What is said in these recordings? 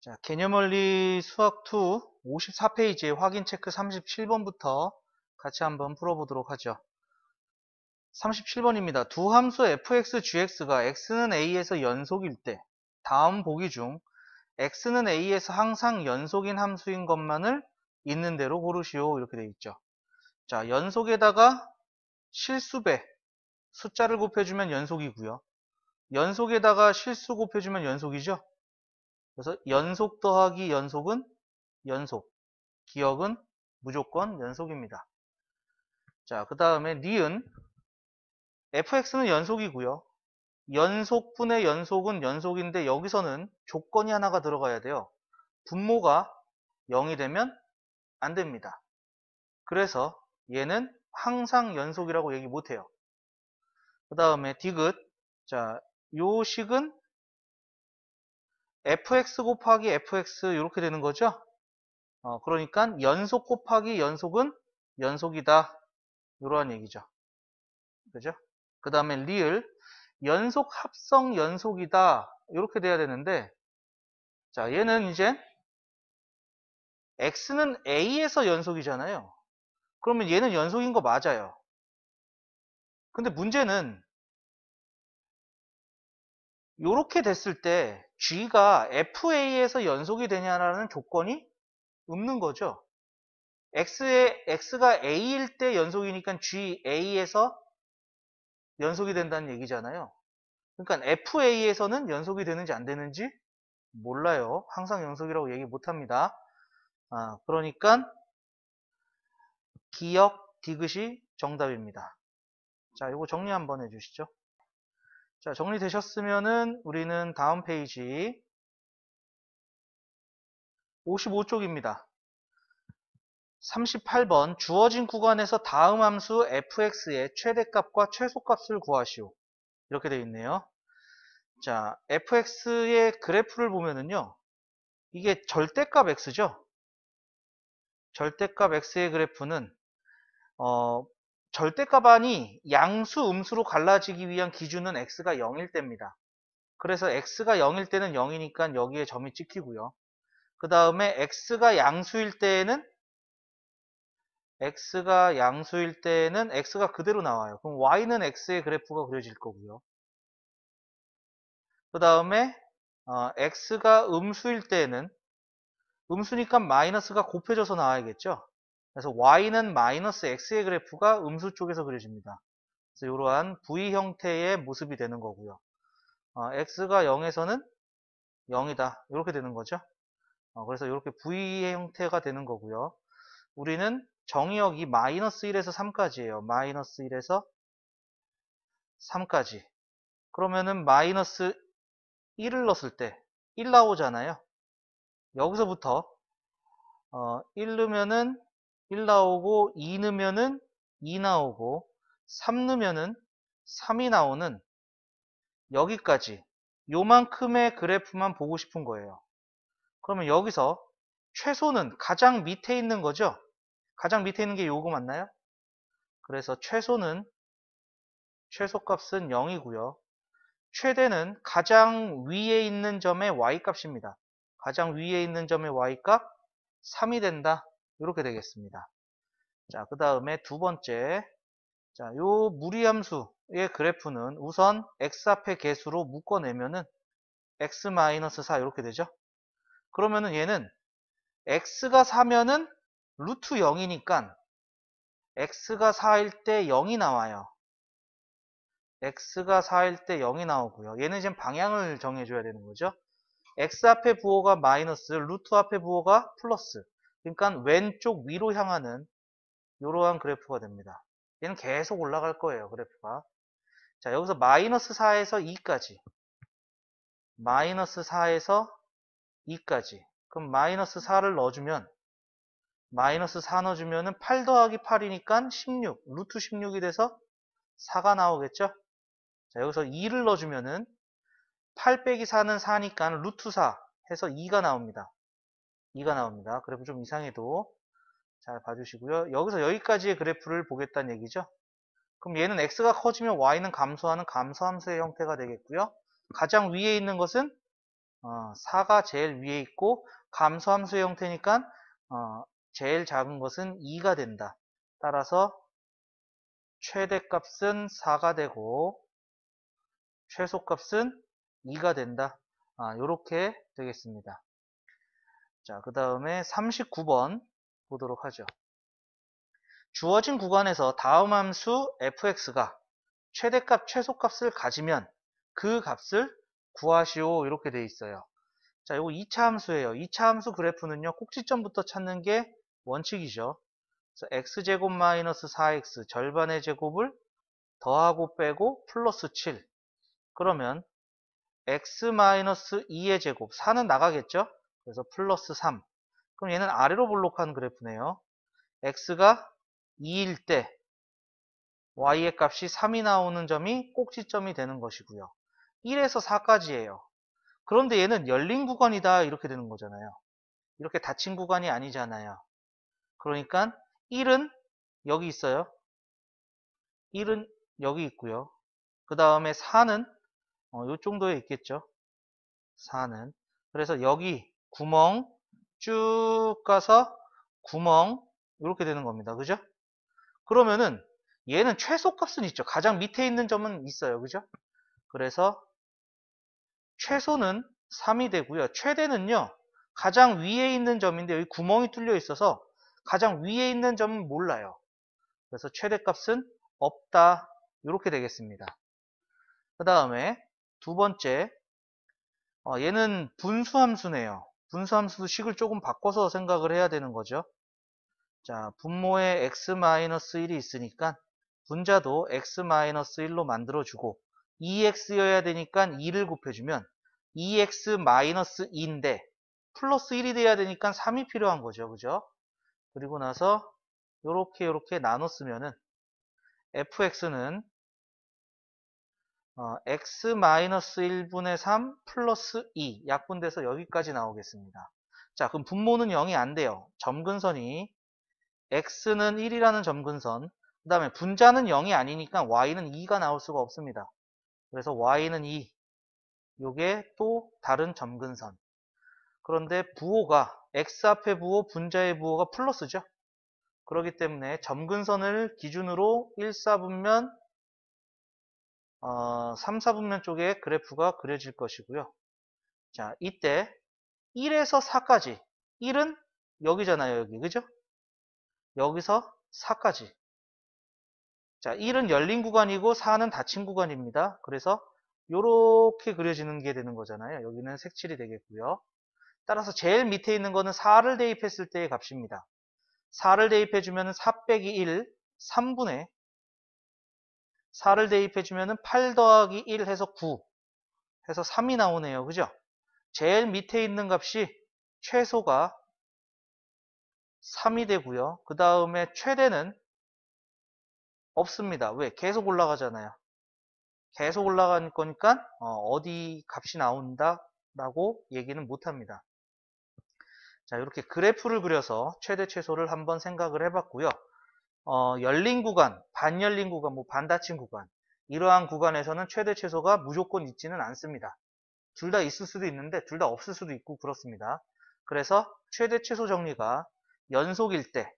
자, 개념원리 수학 2 54페이지에 확인 체크 37번부터 같이 한번 풀어보도록 하죠. 37번입니다. 두 함수 fx, gx가 x는 a에서 연속일 때 다음 보기 중 x는 a에서 항상 연속인 함수인 것만을 있는 대로 고르시오. 이렇게 되어 있죠. 자, 연속에다가 실수배 숫자를 곱해주면 연속이고요. 연속에다가 실수 곱해주면 연속이죠. 그래서 연속 더하기 연속은 연속, 기억은 무조건 연속입니다. 자, 그 다음에 니은 fx는 연속이고요. 연속분의 연속은 연속인데 여기서는 조건이 하나가 들어가야 돼요. 분모가 0이 되면 안 됩니다. 그래서 얘는 항상 연속이라고 얘기 못해요. 그 다음에 디귿, 자, 요 식은 fx 곱하기 fx 이렇게 되는 거죠. 그러니까 연속 곱하기 연속은 연속이다. 이러한 얘기죠. 그죠? 그 다음에 리을 연속 합성 연속이다. 이렇게 돼야 되는데, 자, 얘는 이제 x는 a에서 연속이잖아요. 그러면 얘는 연속인 거 맞아요. 근데 문제는 이렇게 됐을 때 g가 fa에서 연속이 되냐라는 조건이 없는 거죠. x가 a일 때 연속이니까 ga에서 연속이 된다는 얘기잖아요. 그러니까 fa에서는 연속이 되는지 안 되는지 몰라요. 항상 연속이라고 얘기 못합니다. 그러니까 기역 디귿이 정답입니다. 자, 이거 정리 한번 해주시죠. 자, 정리되셨으면은 우리는 다음 페이지 55쪽입니다. 38번 주어진 구간에서 다음 함수 fx의 최대값과 최소값을 구하시오. 이렇게 되어 있네요. 자, fx의 그래프를 보면은요. 이게 절대값 x죠. 절대값 x의 그래프는 절대값 안이 양수, 음수로 갈라지기 위한 기준은 x가 0일 때입니다. 그래서 x가 0일 때는 0이니까 여기에 점이 찍히고요. 그 다음에 x가 양수일 때는 x가 그대로 나와요. 그럼 y는 x의 그래프가 그려질 거고요. 그 다음에 x가 음수일 때는 음수니까 마이너스가 곱해져서 나와야겠죠. 그래서 y는 마이너스 x의 그래프가 음수 쪽에서 그려집니다. 그래서 이러한 V 형태의 모습이 되는 거고요. x가 0에서는 0이다. 이렇게 되는 거죠. 그래서 이렇게 V의 형태가 되는 거고요. 우리는 정의역이 마이너스 1에서 3까지예요. 마이너스 1에서 3까지. 그러면은 마이너스 1을 넣었을 때 1 나오잖아요. 여기서부터 1 넣으면은 1 나오고 2 넣으면은 2 나오고 3 넣으면은 3이 나오는 여기까지 요만큼의 그래프만 보고 싶은 거예요. 그러면 여기서 최소는 가장 밑에 있는 거죠? 가장 밑에 있는 게 요거 맞나요? 그래서 최소값은 0이고요. 최대는 가장 위에 있는 점의 y값입니다. 가장 위에 있는 점의 y값 3이 된다. 이렇게 되겠습니다. 자, 그 다음에 두 번째. 자, 요 무리함수의 그래프는 우선 x 앞에 개수로 묶어내면은 x-4 이렇게 되죠. 그러면은 얘는 x가 4면은 루트 0이니까 x가 4일 때 0이 나와요. x가 4일 때 0이 나오고요. 얘는 지금 방향을 정해줘야 되는 거죠. x 앞에 부호가 마이너스, 루트 앞에 부호가 플러스. 그러니까 왼쪽 위로 향하는 이러한 그래프가 됩니다. 얘는 계속 올라갈 거예요, 그래프가. 자, 여기서 마이너스 4에서 2까지. 마이너스 4에서 2까지. 그럼 마이너스 4를 넣어주면 마이너스 4 넣어주면은 8 더하기 8이니까 16, 루트 16이 돼서 4가 나오겠죠? 자, 여기서 2를 넣어주면은 8 빼기 4는 4니까 루트 4 해서 2가 나옵니다. 2가 나옵니다. 그래프 좀 이상해도 잘 봐주시고요. 여기서 여기까지의 그래프를 보겠다는 얘기죠. 그럼 얘는 x가 커지면 y는 감소하는 감소함수의 형태가 되겠고요. 가장 위에 있는 것은 4가 제일 위에 있고 감소함수의 형태니까 제일 작은 것은 2가 된다. 따라서 최대값은 4가 되고 최소값은 2가 된다. 요렇게 되겠습니다. 자, 그 다음에 39번 보도록 하죠. 주어진 구간에서 다음 함수 fx가 최대값, 최소값을 가지면 그 값을 구하시오. 이렇게 돼 있어요. 자, 요거 2차 함수예요. 2차 함수 그래프는요, 꼭지점부터 찾는 게 원칙이죠. 그래서 x제곱 마이너스 4x 절반의 제곱을 더하고 빼고 플러스 7. 그러면 x 마이너스 2의 제곱, 4는 나가겠죠? 그래서 플러스 3. 그럼 얘는 아래로 볼록한 그래프네요. x가 2일 때 y의 값이 3이 나오는 점이 꼭지점이 되는 것이고요. 1에서 4까지예요. 그런데 얘는 열린 구간이다 이렇게 되는 거잖아요. 이렇게 닫힌 구간이 아니잖아요. 그러니까 1은 여기 있어요. 1은 여기 있고요. 그 다음에 4는 요 정도에 있겠죠. 4는. 그래서 여기 구멍 쭉 가서 구멍 이렇게 되는 겁니다. 그죠? 그러면은 얘는 최소값은 있죠. 가장 밑에 있는 점은 있어요. 그죠? 그래서 최소는 3이 되고요. 최대는요. 가장 위에 있는 점인데 여기 구멍이 뚫려 있어서 가장 위에 있는 점은 몰라요. 그래서 최대값은 없다. 이렇게 되겠습니다. 그 다음에 두 번째 얘는 분수함수네요. 분수함수도 식을 조금 바꿔서 생각을 해야 되는 거죠. 자, 분모에 x-1이 있으니까 분자도 x-1로 만들어주고 2x여야 되니까 2를 곱해주면 2x-2인데 플러스 1이 돼야 되니까 3이 필요한 거죠. 그죠? 그리고 나서 요렇게 나눠 쓰면은 fx는 x-1분의 3 플러스 2 약분돼서 여기까지 나오겠습니다. 자, 그럼 분모는 0이 안 돼요. 점근선이 x는 1이라는 점근선, 그 다음에 분자는 0이 아니니까 y는 2가 나올 수가 없습니다. 그래서 y는 2, 요게 또 다른 점근선. 그런데 부호가 x 앞에 부호, 분자의 부호가 플러스죠. 그렇기 때문에 점근선을 기준으로 1, 4분면 3, 4분면 쪽에 그래프가 그려질 것이고요. 자, 이때 1에서 4까지 1은 여기잖아요. 여기. 그죠? 여기서 4까지. 자, 1은 열린 구간이고 4는 닫힌 구간입니다. 그래서 이렇게 그려지는 게 되는 거잖아요. 여기는 색칠이 되겠고요. 따라서 제일 밑에 있는 거는 4를 대입했을 때의 값입니다. 4를 대입해주면 4 빼기 1, 3분의 4를 대입해주면 8 더하기 1 해서 9 해서 3이 나오네요. 그죠? 제일 밑에 있는 값이 최소가 3이 되고요. 그 다음에 최대는 없습니다. 왜? 계속 올라가잖아요. 계속 올라가는 거니까 어디 값이 나온다라고 얘기는 못합니다. 자, 이렇게 그래프를 그려서 최대 최소를 한번 생각을 해봤고요. 열린 구간, 반열린 구간, 뭐 반닫힌 구간 이러한 구간에서는 최대 최소가 무조건 있지는 않습니다. 둘 다 있을 수도 있는데 둘 다 없을 수도 있고 그렇습니다. 그래서 최대 최소 정리가 연속일 때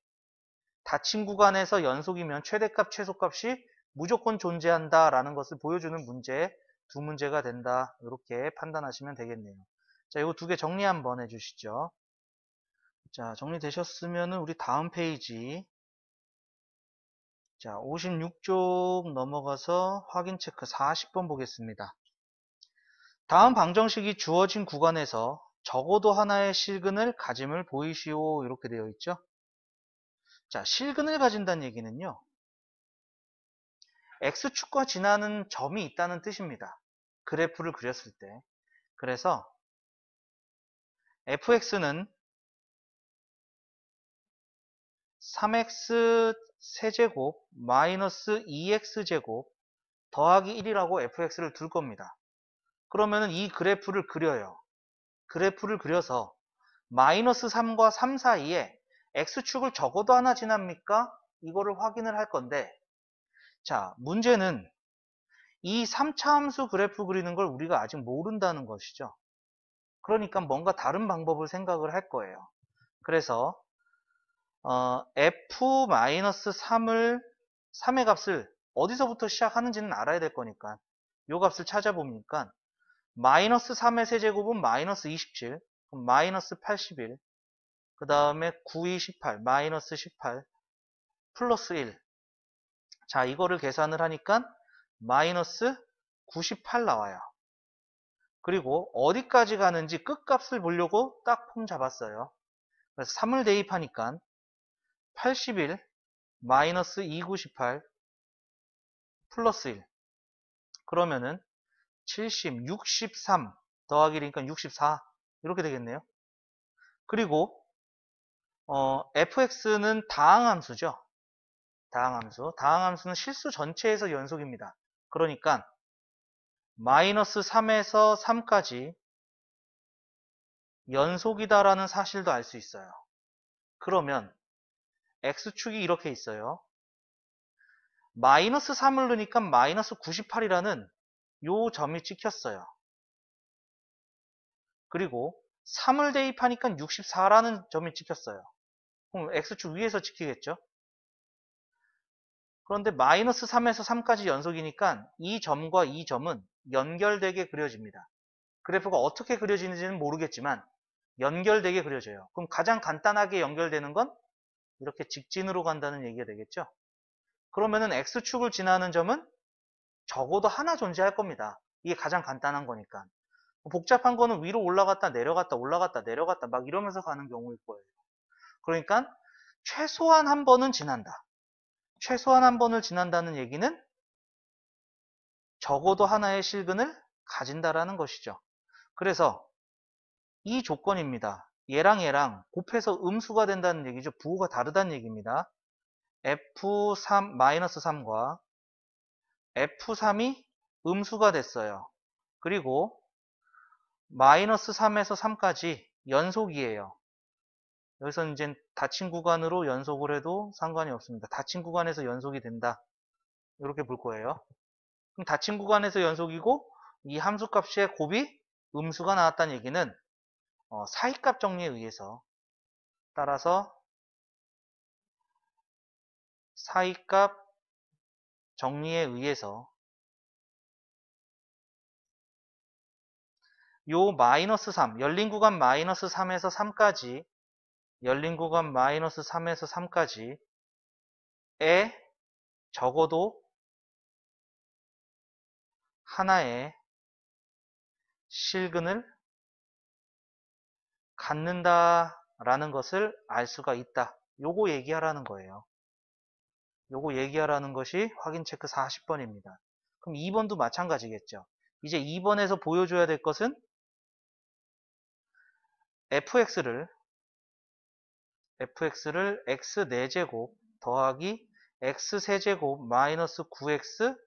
닫힌 구간에서 연속이면 최대값, 최소값이 무조건 존재한다라는 것을 보여주는 문제, 두 문제가 된다. 이렇게 판단하시면 되겠네요. 자, 이거 두 개 정리 한번 해주시죠. 자, 정리되셨으면 우리 다음 페이지. 자, 56쪽 넘어가서 확인 체크 40번 보겠습니다. 다음 방정식이 주어진 구간에서 적어도 하나의 실근을 가짐을 보이시오. 이렇게 되어 있죠. 자, 실근을 가진다는 얘기는요. X축과 지나는 점이 있다는 뜻입니다. 그래프를 그렸을 때. 그래서 fx는 3x 세제곱 마이너스 2x제곱 더하기 1이라고 fx를 둘 겁니다. 그러면 이 그래프를 그려요. 그래프를 그려서 마이너스 3과 3 사이에 x축을 적어도 하나 지납니까? 이거를 확인을 할 건데 자, 문제는 이 3차 함수 그래프 그리는 걸 우리가 아직 모른다는 것이죠. 그러니까 뭔가 다른 방법을 생각을 할 거예요. 그래서 f-3의 값을 어디서부터 시작하는지는 알아야 될 거니까 요 값을 찾아보니까 마이너스 3의 세제곱은 마이너스 27, 그럼 마이너스 81, 그 다음에 9, 2, 18, 마이너스 18, 플러스 1. 자, 이거를 계산을 하니까 마이너스 98 나와요. 그리고 어디까지 가는지 끝값을 보려고 딱 폼 잡았어요. 그래서 3을 대입하니까 81, 마이너스 298, 플러스 1. 그러면은 70, 63 더하기 그러니까 64 이렇게 되겠네요. 그리고 fx는 다항함수죠. 다항함수. 다항함수는 실수 전체에서 연속입니다. 그러니까 마이너스 3에서 3까지 연속이다라는 사실도 알 수 있어요. 그러면 x축이 이렇게 있어요. 마이너스 3을 넣으니까 마이너스 98이라는 요 점이 찍혔어요. 그리고 3을 대입하니까 64라는 점이 찍혔어요. 그럼 x축 위에서 찍히겠죠? 그런데 마이너스 3에서 3까지 연속이니까 이 점과 이 점은 연결되게 그려집니다. 그래프가 어떻게 그려지는지는 모르겠지만 연결되게 그려져요. 그럼 가장 간단하게 연결되는 건 이렇게 직진으로 간다는 얘기가 되겠죠? 그러면은 x축을 지나는 점은 적어도 하나 존재할 겁니다. 이게 가장 간단한 거니까. 복잡한 거는 위로 올라갔다 내려갔다 올라갔다 내려갔다 막 이러면서 가는 경우일 거예요. 그러니까 최소한 한 번은 지난다. 최소한 한 번을 지난다는 얘기는 적어도 하나의 실근을 가진다라는 것이죠. 그래서 이 조건입니다. 얘랑 얘랑 곱해서 음수가 된다는 얘기죠. 부호가 다르다는 얘기입니다. f3-3과 f3이 음수가 됐어요. 그리고 마이너스 3에서 3까지 연속이에요. 여기서 이제 닫힌 구간으로 연속을 해도 상관이 없습니다. 닫힌 구간에서 연속이 된다. 이렇게 볼 거예요. 그럼 닫힌 구간에서 연속이고 이 함수값의 곱이 음수가 나왔다는 얘기는 사이값 정리에 의해서 따라서 사이값 정리에 의해서 요 마이너스 3, 열린 구간 마이너스 3에서 3까지 열린 구간 마이너스 3에서 3까지에 적어도 하나의 실근을 갖는다라는 것을 알 수가 있다. 요거 얘기하라는 거예요. 요거 얘기하라는 것이 확인 체크 40번입니다. 그럼 2번도 마찬가지겠죠. 이제 2번에서 보여줘야 될 것은 fx를 x 4제곱 더하기 x 세제곱 마이너스 9x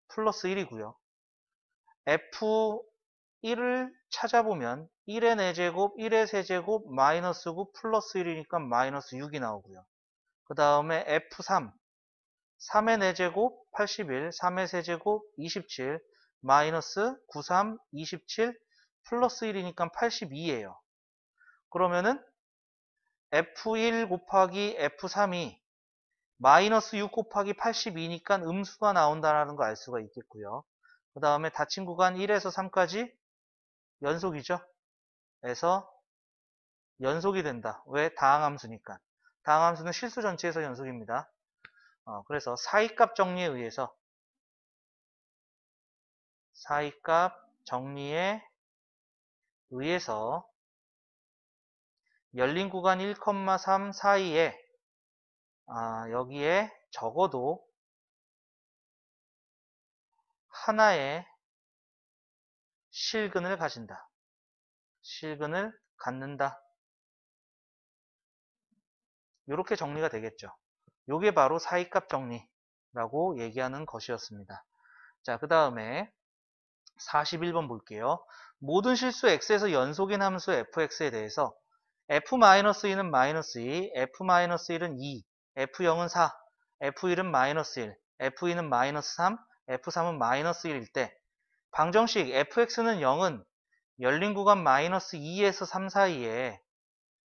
플러스 1이고요. f1을 찾아보면 1의 4제곱, 1의 세제곱, 마이너스 9 플러스 1이니까 마이너스 6이 나오고요. 그 다음에 f3, 3의 4제곱, 81, 3의 세제곱, 27, 마이너스 93, 27, 플러스 1이니까 82예요. 그러면은 f1 곱하기 f3이 마이너스 6 곱하기 82니까 음수가 나온다는 거 알 수가 있겠고요. 그 다음에 닫힌 구간 1에서 3까지 연속이죠. 그래서 연속이 된다. 왜? 다항함수니까. 다항함수는 실수 전체에서 연속입니다. 그래서 사이값 정리에 의해서 열린 구간 1,3 사이에 여기에 적어도 하나의 실근을 가진다. 실근을 갖는다. 이렇게 정리가 되겠죠. 이게 바로 사이값 정리라고 얘기하는 것이었습니다. 자, 그 다음에 41번 볼게요. 모든 실수 x에서 연속인 함수 fx에 대해서 f-2는 마이너스 2, f-1은 2, f0은 4, f1은 마이너스 1, f2는 마이너스 3, F3은 마이너스 1일 때 방정식 fx는 0은 열린 구간 마이너스 2에서 3 사이에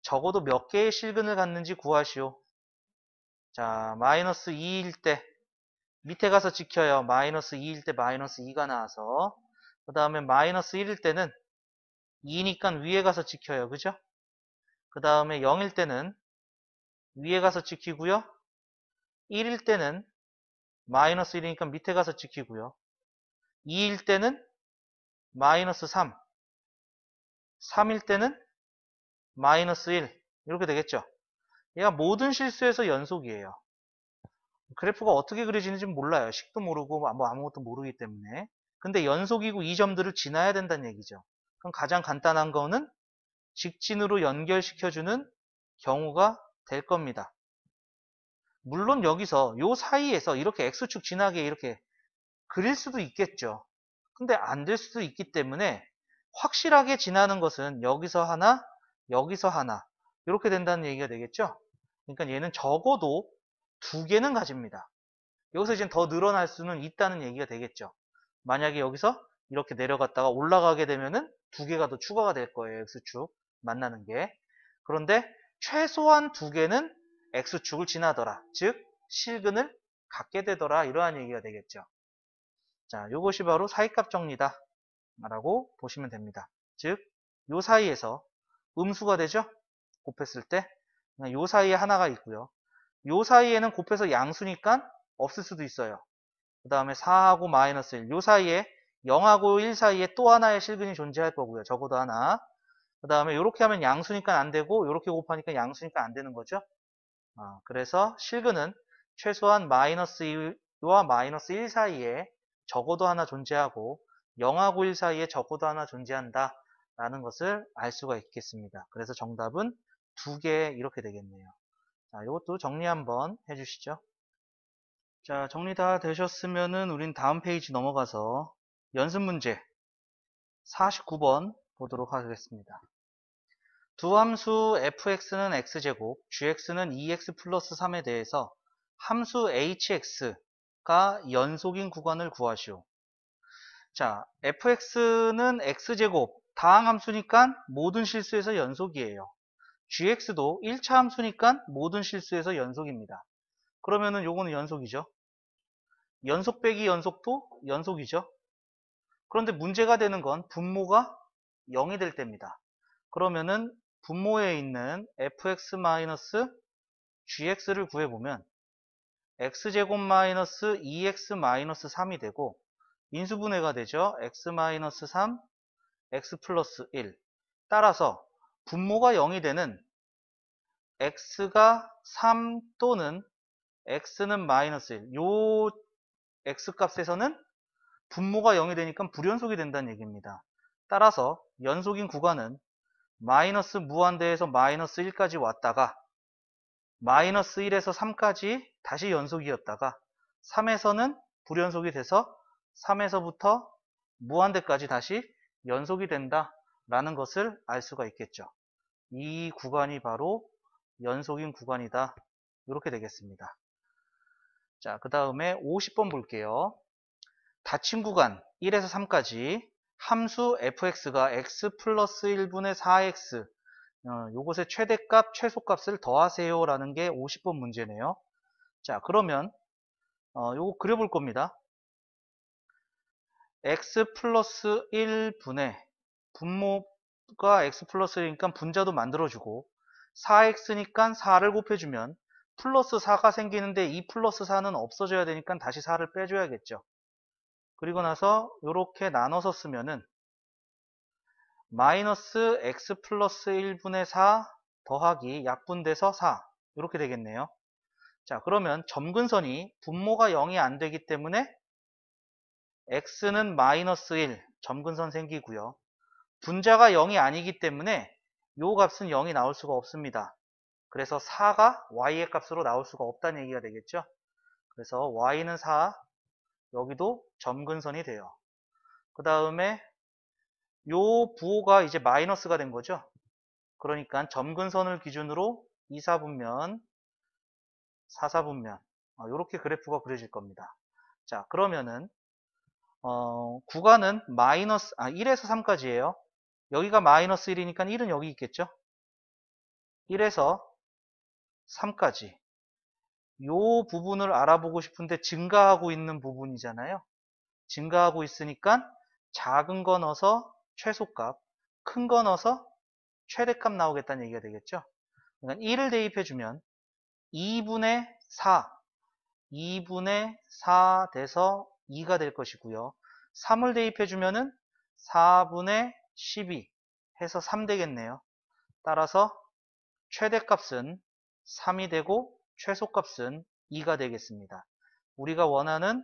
적어도 몇 개의 실근을 갖는지 구하시오. 자, 마이너스 2일 때 밑에 가서 찍혀요. 마이너스 2일 때 마이너스 2가 나와서 그 다음에 마이너스 1일 때는 2니까 위에 가서 찍혀요. 그죠? 그 다음에 0일 때는 위에 가서 찍히고요. 1일 때는 마이너스 1이니까 밑에 가서 찍히고요. 2일 때는 마이너스 3, 3일 때는 마이너스 1 이렇게 되겠죠. 얘가 모든 실수에서 연속이에요. 그래프가 어떻게 그려지는지 몰라요. 식도 모르고 뭐 아무것도 모르기 때문에. 근데 연속이고 이 점들을 지나야 된다는 얘기죠. 그럼 가장 간단한 거는 직진으로 연결시켜주는 경우가 될 겁니다. 물론 여기서 요 사이에서 이렇게 X축 지나게 이렇게 그릴 수도 있겠죠. 근데 안 될 수도 있기 때문에 확실하게 지나는 것은 여기서 하나, 여기서 하나 이렇게 된다는 얘기가 되겠죠. 그러니까 얘는 적어도 두 개는 가집니다. 여기서 이제 더 늘어날 수는 있다는 얘기가 되겠죠. 만약에 여기서 이렇게 내려갔다가 올라가게 되면은 두 개가 더 추가가 될 거예요. X축 만나는 게. 그런데 최소한 두 개는 X축을 지나더라. 즉 실근을 갖게 되더라. 이러한 얘기가 되겠죠. 자, 이것이 바로 사이값 정리다 라고 보시면 됩니다. 즉 요 사이에서 음수가 되죠. 곱했을 때 요 사이에 하나가 있고요. 요 사이에는 곱해서 양수니까 없을 수도 있어요. 그 다음에 4하고 마이너스 1. 요 사이에 0하고 1 사이에 또 하나의 실근이 존재할 거고요. 적어도 하나. 그 다음에 이렇게 하면 양수니까 안 되고 이렇게 곱하니까 양수니까 안 되는 거죠. 그래서 실근은 최소한 마이너스 2와 마이너스 1 사이에 적어도 하나 존재하고 0하고 1 사이에 적어도 하나 존재한다 라는 것을 알 수가 있겠습니다. 그래서 정답은 2개 이렇게 되겠네요. 자, 이것도 정리 한번 해주시죠. 자, 정리 다 되셨으면은 우린 다음 페이지 넘어가서 연습 문제 49번 보도록 하겠습니다. 두 함수 fx는 x제곱, gx는 2x 플러스 3에 대해서 함수 hx가 연속인 구간을 구하시오. 자, fx는 x제곱, 다항 함수니까 모든 실수에서 연속이에요. gx도 1차 함수니까 모든 실수에서 연속입니다. 그러면은 요거는 연속이죠. 연속 빼기 연속도 연속이죠. 그런데 문제가 되는 건 분모가 0이 될 때입니다. 그러면은 분모에 있는 fx-gx를 구해보면 x제곱 마이너스 2x-3이 되고 인수분해가 되죠. x-3, x 플러스 1. 따라서 분모가 0이 되는 x가 3 또는 x는 마이너스 1. 요 x값에서는 분모가 0이 되니까 불연속이 된다는 얘기입니다. 따라서 연속인 구간은 마이너스 무한대에서 마이너스 1까지 왔다가 마이너스 1에서 3까지 다시 연속이었다가 3에서는 불연속이 돼서 3에서부터 무한대까지 다시 연속이 된다라는 것을 알 수가 있겠죠. 이 구간이 바로 연속인 구간이다. 이렇게 되겠습니다. 자, 그 다음에 50번 볼게요. 닫힌 구간 1에서 3까지 함수 fx가 x 플러스 1분의 4x 요것의 최대값, 최소값을 더하세요 라는 게 50번 문제네요. 자, 그러면 요거 그려볼 겁니다. x 플러스 1분의 분모가 x 플러스 1이니까 분자도 만들어주고 4x니까 4를 곱해주면 플러스 4가 생기는데 이 플러스 4는 없어져야 되니까 다시 4를 빼줘야겠죠. 그리고 나서 이렇게 나눠서 쓰면은 마이너스 x 플러스 1분의 4 더하기 약분돼서 4 이렇게 되겠네요. 자, 그러면 점근선이 분모가 0이 안 되기 때문에 x는 마이너스 1 점근선 생기고요. 분자가 0이 아니기 때문에 요 값은 0이 나올 수가 없습니다. 그래서 4가 y의 값으로 나올 수가 없다는 얘기가 되겠죠. 그래서 y는 4, 여기도 점근선이 돼요. 그 다음에 요 부호가 이제 마이너스가 된 거죠. 그러니까 점근선을 기준으로 2, 4분면, 4, 4분면 이렇게 그래프가 그려질 겁니다. 자, 그러면은 구간은 1에서 3까지예요. 여기가 마이너스 1이니까 1은 여기 있겠죠? 1에서 3까지. 요 부분을 알아보고 싶은데 증가하고 있는 부분이잖아요. 증가하고 있으니까 작은 거 넣어서 최소값, 큰 거 넣어서 최대값 나오겠다는 얘기가 되겠죠. 그러니까 1을 대입해주면 2분의 4 돼서 2가 될 것이고요. 3을 대입해주면은 4분의 12 해서 3 되겠네요. 따라서 최대값은 3이 되고 최소값은 2가 되겠습니다. 우리가 원하는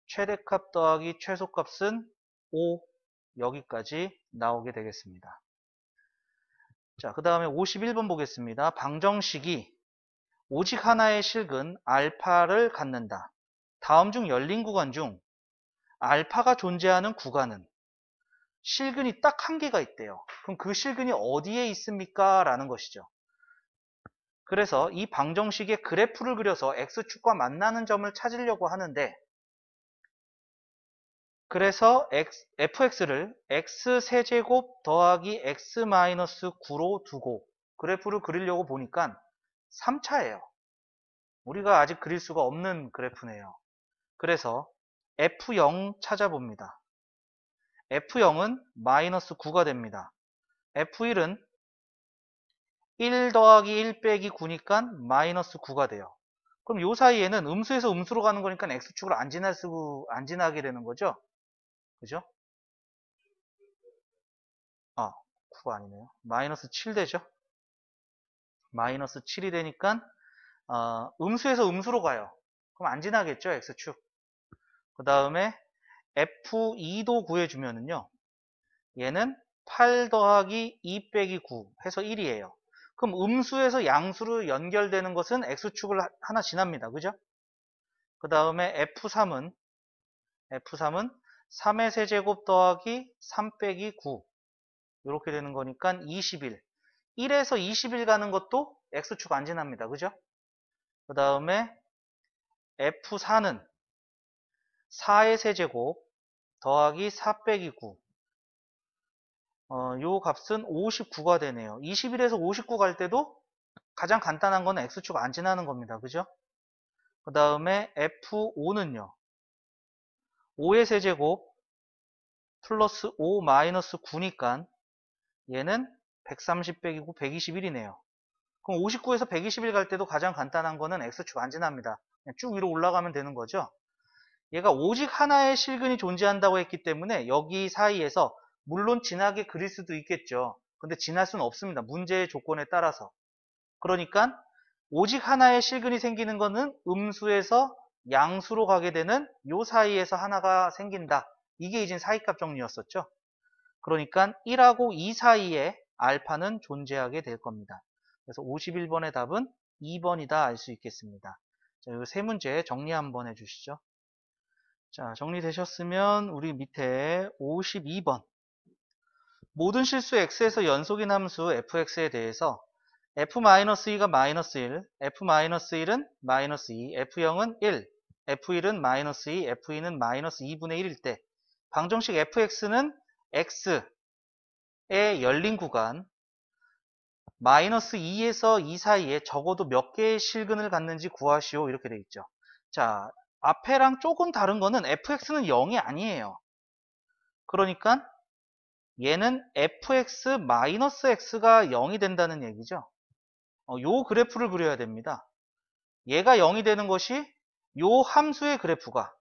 최대값 더하기 최소값은 5 여기까지 나오게 되겠습니다. 자, 그 다음에 51번 보겠습니다. 방정식이 오직 하나의 실근 알파를 갖는다. 다음 중 열린 구간 중 알파가 존재하는 구간은 실근이 딱 한 개가 있대요. 그럼 그 실근이 어디에 있습니까? 라는 것이죠. 그래서 이 방정식의 그래프를 그려서 x축과 만나는 점을 찾으려고 하는데, 그래서 fx를 x세제곱 더하기 x-9로 두고 그래프를 그리려고 보니까 3차예요. 우리가 아직 그릴 수가 없는 그래프네요. 그래서 f0 찾아봅니다. f0은 마이너스 9가 됩니다. f1은 1 더하기 1 빼기 9니까 마이너스 9가 돼요. 그럼 요 사이에는 음수에서 음수로 가는 거니까 x축을 안 지나게 되는 거죠. 그죠? 9가 아니네요. 마이너스 7 되죠. 마이너스 7이 되니까 음수에서 음수로 가요. 그럼 안 지나겠죠, x축. 그 다음에 f2도 구해주면은요, 얘는 8 더하기 2 빼기 9 해서 1이에요. 그럼 음수에서 양수로 연결되는 것은 x축을 하나 지납니다. 그죠? 그 다음에 F3은 3의 세제곱 더하기 3 빼기 9 이렇게 되는 거니까 21. 1에서 21 가는 것도 x축 안 지납니다. 그죠? 그 다음에 F4는 4의 세제곱 더하기 4 빼기 9. 요 값은 59가 되네요. 21에서 59 갈 때도 가장 간단한 거는 x축 안 지나는 겁니다. 그죠? 그 다음에 F5는요. 5의 세제곱 플러스 5 마이너스 9니까 얘는 130 빼기 9 121이네요. 그럼 59에서 121 갈 때도 가장 간단한 거는 x축 안 지납니다. 그냥 쭉 위로 올라가면 되는 거죠. 얘가 오직 하나의 실근이 존재한다고 했기 때문에 여기 사이에서 물론 지나게 그릴 수도 있겠죠. 근데 지날 수는 없습니다. 문제의 조건에 따라서. 그러니까 오직 하나의 실근이 생기는 거는 음수에서 양수로 가게 되는 요 사이에서 하나가 생긴다. 이게 이제 사이값 정리였었죠. 그러니까 1하고 2 사이에 알파는 존재하게 될 겁니다. 그래서 51번의 답은 2번이다 알 수 있겠습니다. 자, 이 세 문제 정리 한번 해주시죠. 자, 정리되셨으면 우리 밑에 52번. 모든 실수 x에서 연속인 함수 fx에 대해서 f-2가 마이너스 1, f-1은 마이너스 2, f0은 1, f1은 마이너스 2, f2는 마이너스 2분의 1일 때 방정식 fx는 x의 열린 구간 마이너스 2에서 2 사이에 적어도 몇 개의 실근을 갖는지 구하시오 이렇게 돼 있죠. 자, 앞에랑 조금 다른 거는 fx는 0이 아니에요. 그러니까 얘는 fx-x가 0이 된다는 얘기죠. 요 그래프를 그려야 됩니다. 얘가 0이 되는 것이 요 함수의 그래프가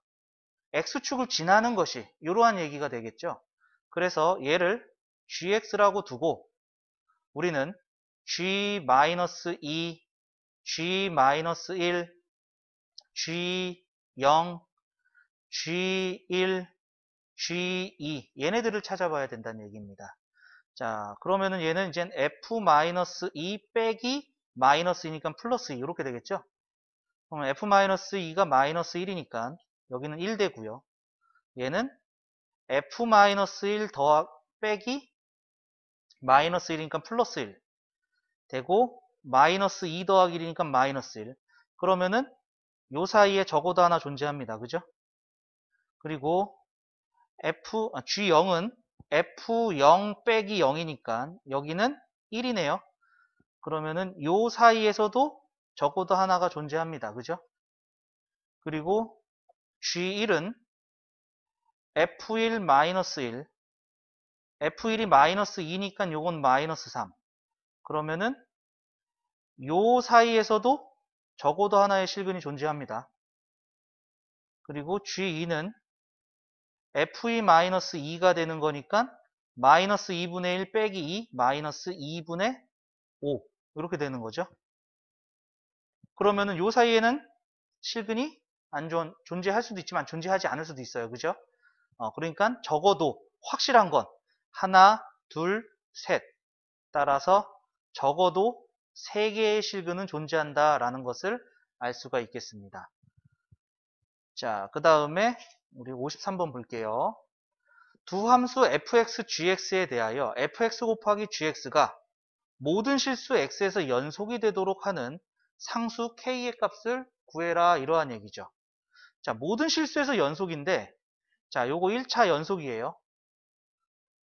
x축을 지나는 것이 이러한 얘기가 되겠죠. 그래서 얘를 gx라고 두고 우리는 g-2, g-1, g0, g1, g2 얘네들을 찾아봐야 된다는 얘기입니다. 자, 그러면은 얘는 이제 f-2 빼기 마이너스 2니까 플러스 2 이렇게 되겠죠. 그러면 f-2가 마이너스 1이니까 여기는 1 되고요. 얘는 f-1 빼기 마이너스 1이니까 플러스 1 되고 마이너스 2 더하기 1이니까 마이너스 1. 그러면은 요 사이에 적어도 하나 존재합니다. 그죠? 그리고 G0은 F0 빼기 0이니까 여기는 1이네요. 그러면은 요 사이에서도 적어도 하나가 존재합니다. 그죠? 그리고 G1은 F1 마이너스 1, F1이 마이너스 2니까 요건 마이너스 3. 그러면은 요 사이에서도 적어도 하나의 실근이 존재합니다. 그리고 G2는 F2-2가 되는 거니까 마이너스 2분의 1 빼기 2, 마이너스 2분의 5 이렇게 되는 거죠. 그러면은 요 사이에는 실근이 존재할 수도 있지만 존재하지 않을 수도 있어요. 그죠? 그러니까 적어도 확실한 건 하나, 둘, 셋 따라서 적어도 3개의 실근은 존재한다라는 것을 알 수가 있겠습니다. 자, 그 다음에 우리 53번 볼게요. 두 함수 fx, gx에 대하여 fx 곱하기 gx가 모든 실수 x에서 연속이 되도록 하는 상수 k의 값을 구해라 이러한 얘기죠. 자, 모든 실수에서 연속인데 자, 요거 1차 연속이에요.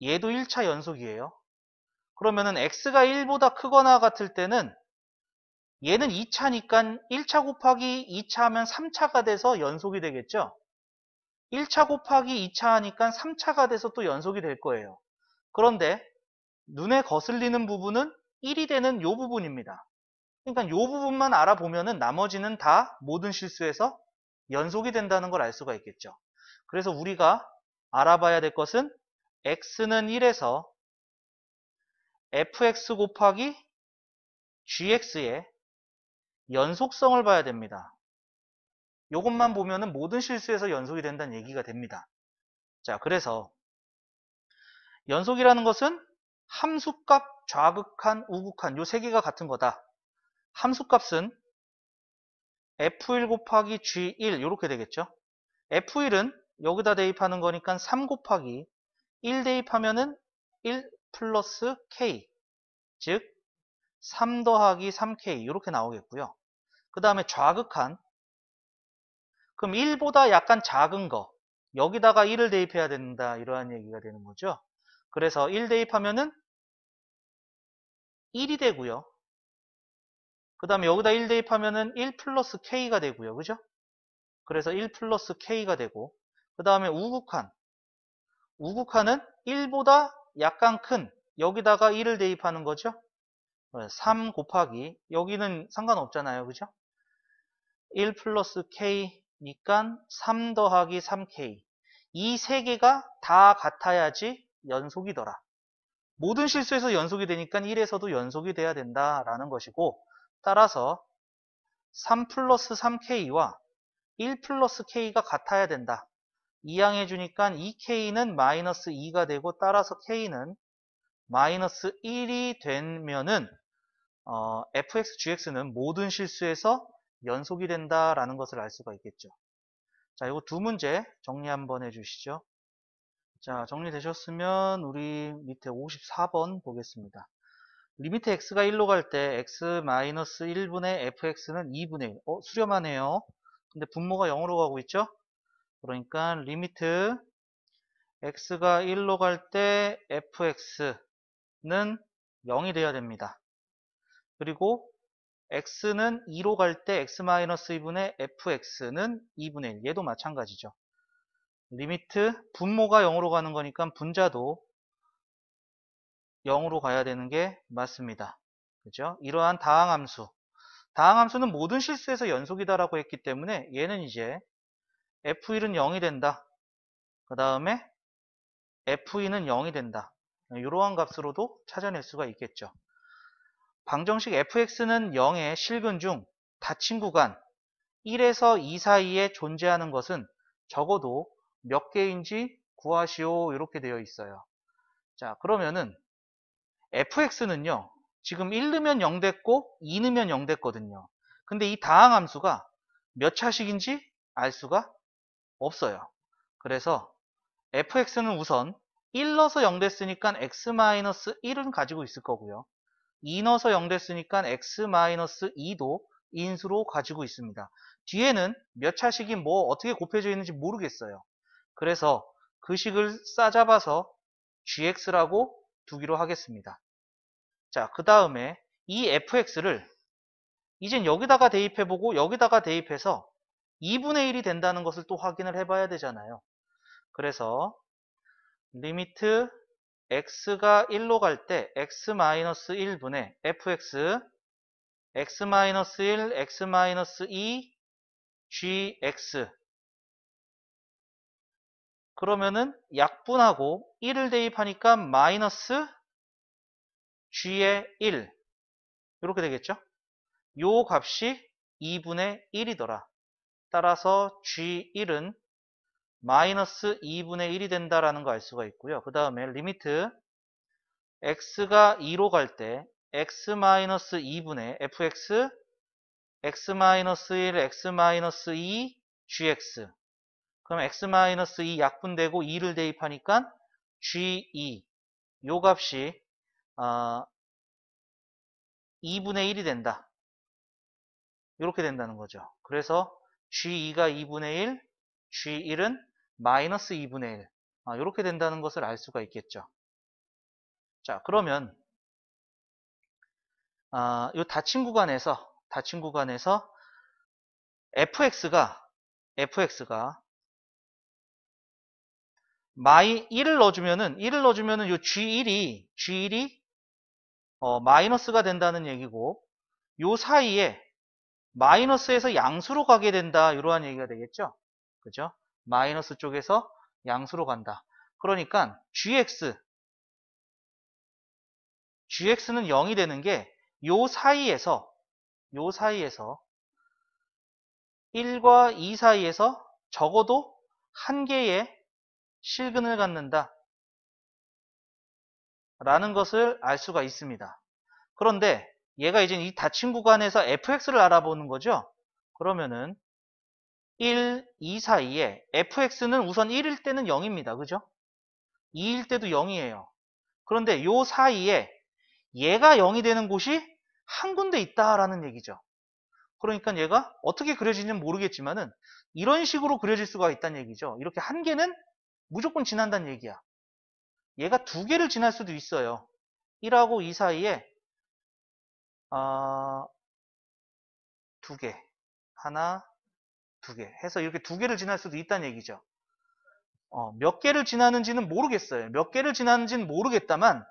얘도 1차 연속이에요. 그러면은 x가 1보다 크거나 같을 때는 얘는 2차니까 1차 곱하기 2차 하면 3차가 돼서 연속이 되겠죠. 1차 곱하기 2차 하니까 3차가 돼서 또 연속이 될 거예요. 그런데 눈에 거슬리는 부분은 1이 되는 요 부분입니다. 그러니까 요 부분만 알아보면은 나머지는 다 모든 실수에서 연속이 된다는 걸 알 수가 있겠죠. 그래서 우리가 알아봐야 될 것은 x는 1에서 fx 곱하기 gx의 연속성을 봐야 됩니다. 요것만 보면은 모든 실수에서 연속이 된다는 얘기가 됩니다. 자, 그래서 연속이라는 것은 함수값, 좌극한, 우극한 요 세 개가 같은 거다. 함수값은 f1 곱하기 g1 이렇게 되겠죠. f1은 여기다 대입하는 거니까 3 곱하기 1 대입하면은 1 플러스 k, 즉 3 더하기 3k 이렇게 나오겠고요. 그 다음에 좌극한, 그럼 1보다 약간 작은 거 여기다가 1을 대입해야 된다 이러한 얘기가 되는 거죠. 그래서 1 대입하면은 1이 되고요. 그 다음에 여기다 1 대입하면은 1 플러스 k가 되고요. 그죠? 그래서 1 플러스 k가 되고, 그 다음에 우극한. 우극한은 1보다 약간 큰 여기다가 1을 대입하는 거죠. 3 곱하기 여기는 상관없잖아요. 그죠? 1 플러스 k니까 3 더하기 3k. 이 세 개가 다 같아야지 연속이더라. 모든 실수에서 연속이 되니까 1에서도 연속이 돼야 된다라는 것이고, 따라서 3 플러스 3k와 1 플러스 k가 같아야 된다. 이항해 주니까 2k는 마이너스 2가 되고, 따라서 k는 마이너스 1이 되면은 fx, gx는 모든 실수에서 연속이 된다라는 것을 알 수가 있겠죠. 자, 이거 두 문제 정리 한번 해주시죠. 자, 정리되셨으면 우리 밑에 54번 보겠습니다. 리미트 x가 1로 갈 때 x-1분의 fx는 2분의 1. 수렴하네요. 근데 분모가 0으로 가고 있죠? 그러니까 리미트 x가 1로 갈 때 fx는 0이 돼야 됩니다. 그리고 x는 2로 갈 때 x-2분의 fx는 2분의 1. 얘도 마찬가지죠. 리미트 분모가 0으로 가는 거니까 분자도 0으로 가야 되는 게 맞습니다. 그죠? 이러한 다항함수. 다항함수는 모든 실수에서 연속이다라고 했기 때문에 얘는 이제 f1은 0이 된다. 그 다음에 f2는 0이 된다. 이러한 값으로도 찾아낼 수가 있겠죠. 방정식 fx는 0의 실근 중 닫힌 구간 1에서 2 사이에 존재하는 것은 적어도 몇 개인지 구하시오 이렇게 되어 있어요. 자, 그러면은 fx는요. 지금 1 넣으면 0 됐고 2 넣으면 0 됐거든요. 근데 이 다항함수가 몇 차식인지 알 수가 없어요. 그래서 fx는 우선 1 넣어서 0 됐으니까 x-1은 가지고 있을 거고요. 2 넣어서 0 됐으니까 x-2도 인수로 가지고 있습니다. 뒤에는 몇 차식이 뭐 어떻게 곱해져 있는지 모르겠어요. 그래서 그 식을 싸잡아서 gx라고 두기로 하겠습니다. 자, 그 다음에 이 fx를 이젠 여기다가 대입해보고 여기다가 대입해서 2분의 1이 된다는 것을 또 확인을 해봐야 되잖아요. 그래서 리미트 x가 1로 갈 때 x-1분의 fx x-1, x-2, gx 그러면은 약분하고 1을 대입하니까 마이너스 g의 1 이렇게 되겠죠? 요 값이 2분의 1이더라. 따라서 g1은 마이너스 2분의 1이 된다라는 거 알 수가 있고요. 그 다음에 리미트 x가 2로 갈 때 x-2분의 fx x-1, x-2, gx 그럼 x-2 약분되고 2를 대입하니까 g2 요 값이 2분의 1이 된다. 이렇게 된다는 거죠. 그래서 g2가 2분의 1, g1은 마이너스 2분의 1 이렇게 된다는 것을 알 수가 있겠죠. 자, 그러면 이 닫힌 구간에서 fx가 1을 넣어주면은 요 g1이 마이너스가 된다는 얘기고 요 사이에 마이너스에서 양수로 가게 된다 이러한 얘기가 되겠죠. 그죠? 마이너스 쪽에서 양수로 간다. 그러니까 gx는 0이 되는 게 요 사이에서 1과 2 사이에서 적어도 한 개의 실근을 갖는다 라는 것을 알 수가 있습니다. 그런데 얘가 이제 이 닫힌 구간에서 fx를 알아보는 거죠. 그러면은 1, 2 사이에 fx는 우선 1일 때는 0입니다. 그죠? 2일 때도 0이에요. 그런데 요 사이에 얘가 0이 되는 곳이 한 군데 있다라는 얘기죠. 그러니까 얘가 어떻게 그려지는지 모르겠지만은 이런 식으로 그려질 수가 있다는 얘기죠. 이렇게 한 개는 무조건 지난다는 얘기야. 얘가 두 개를 지날 수도 있어요. 1하고 2 사이에 두 개, 하나, 두 개 해서 이렇게 두 개를 지날 수도 있다는 얘기죠. 몇 개를 지나는지는 모르겠어요. 몇 개를 지나는지는 모르겠다만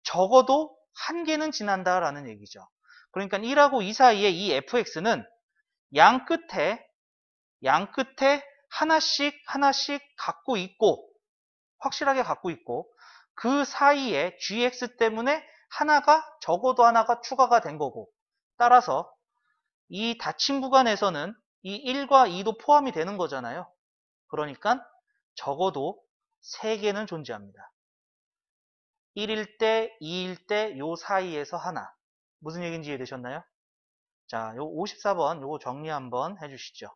적어도 한 개는 지난다라는 얘기죠. 그러니까 1하고 2 사이에 이 fx는 양 끝에 하나씩 갖고 있고 확실하게 갖고 있고 그 사이에 gx 때문에 적어도 하나가 추가가 된 거고 따라서 이 닫힌 구간에서는 이 1과 2도 포함이 되는 거잖아요. 그러니까 적어도 3개는 존재합니다. 1일 때, 2일 때 요 사이에서 하나. 무슨 얘기인지 이해되셨나요? 자, 요 54번 요거 정리 한번 해주시죠.